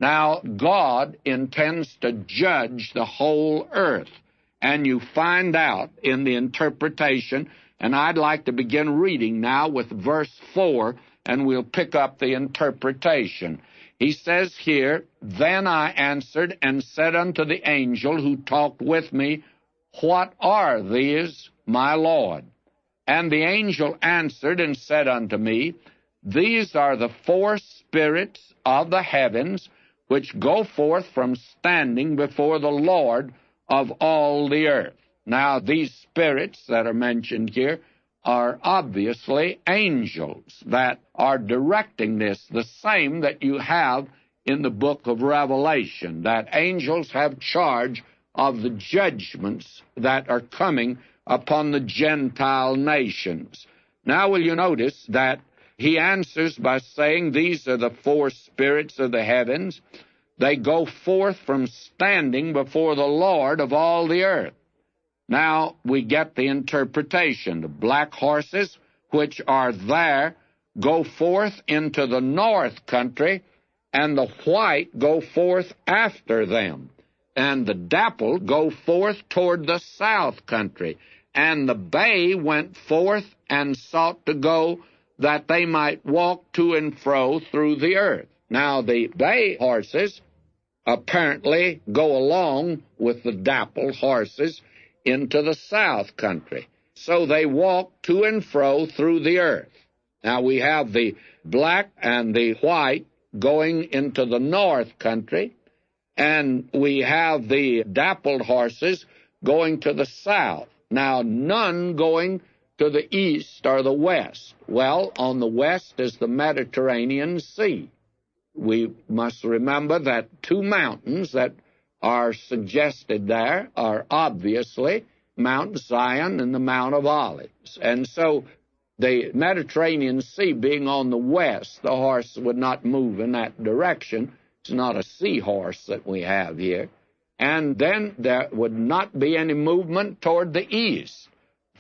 Now, God intends to judge the whole earth, and you find out in the interpretation, and I'd like to begin reading now with verse 4, and we'll pick up the interpretation. He says here, "Then I answered and said unto the angel who talked with me, What are these, my Lord? And the angel answered and said unto me, These are the four spirits of the heavens, which go forth from standing before the Lord of all the earth." Now, these spirits that are mentioned here are obviously angels that are directing this, the same that you have in the book of Revelation, that angels have charge of the judgments that are coming upon the Gentile nations. Now, will you notice that he answers by saying, "These are the four spirits of the heavens. They go forth from standing before the Lord of all the earth." Now, we get the interpretation. The black horses, which are there, go forth into the north country, and the white go forth after them. And the dappled go forth toward the south country. And the bay went forth and sought to go, that they might walk to and fro through the earth. Now, the bay horses apparently go along with the dappled horses into the south country. So they walk to and fro through the earth. Now, we have the black and the white going into the north country, and we have the dappled horses going to the south. Now, none going to the east or the west. Well, on the west is the Mediterranean Sea. We must remember that two mountains that are suggested there are obviously Mount Zion and the Mount of Olives. And so the Mediterranean Sea being on the west, the horse would not move in that direction. It's not a seahorse that we have here. And then there would not be any movement toward the east,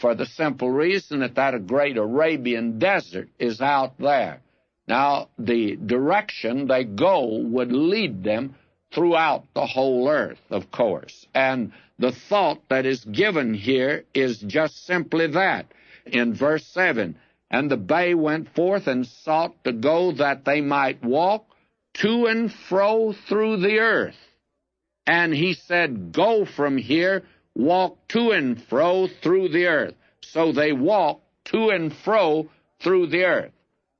for the simple reason that great Arabian desert is out there. Now, the direction they go would lead them throughout the whole earth, of course. And the thought that is given here is just simply that. In verse 7, "And the bay went forth and sought to go, that they might walk to and fro through the earth. And he said, Go from here, walk to and fro through the earth." So they walked to and fro through the earth.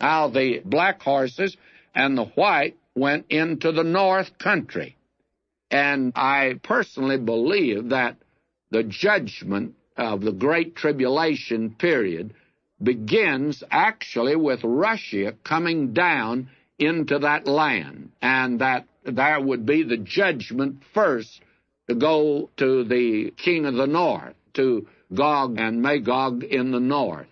Now, the black horses and the white went into the north country. And I personally believe that the judgment of the Great Tribulation period begins actually with Russia coming down into that land, and that there would be the judgment first to go to the king of the north, to Gog and Magog in the north.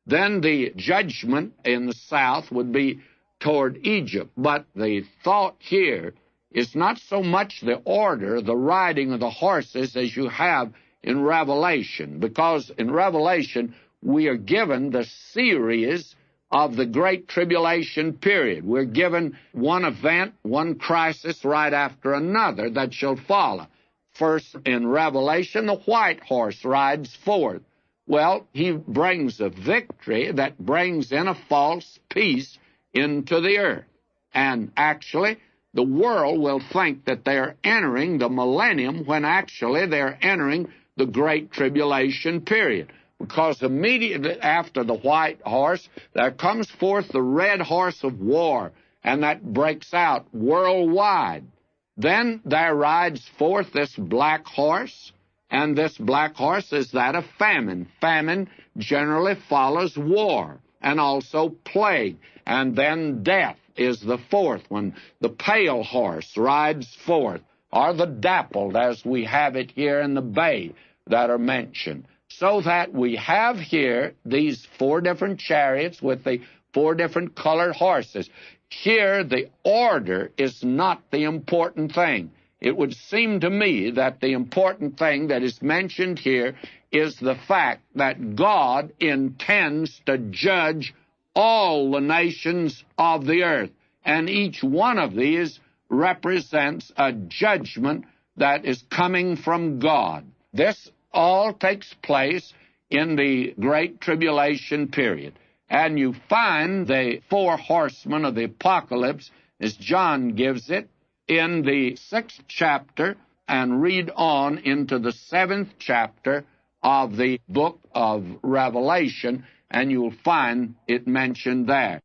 Then the judgment in the south would be toward Egypt. But the thought here is not so much the order, the riding of the horses as you have in Revelation, because in Revelation we are given the series of the Great Tribulation period. We're given one event, one crisis right after another that shall follow. First, in Revelation, the white horse rides forth. Well, he brings a victory that brings in a false peace into the earth. And actually, the world will think that they're entering the millennium when actually they're entering the Great Tribulation period. Because immediately after the white horse, there comes forth the red horse of war, and that breaks out worldwide. Then there rides forth this black horse, and this black horse is that of famine. Famine generally follows war, and also plague, and then death is the fourth one. The pale horse rides forth, or the dappled, as we have it here in the bay that are mentioned. So that we have here these four different chariots with the four different colored horses. Here, the order is not the important thing. It would seem to me that the important thing that is mentioned here is the fact that God intends to judge all the nations of the earth, and each one of these represents a judgment that is coming from God. This all takes place in the Great Tribulation period. And you find the four horsemen of the apocalypse, as John gives it, in the 6th chapter, and read on into the 7th chapter of the book of Revelation, and you'll find it mentioned there.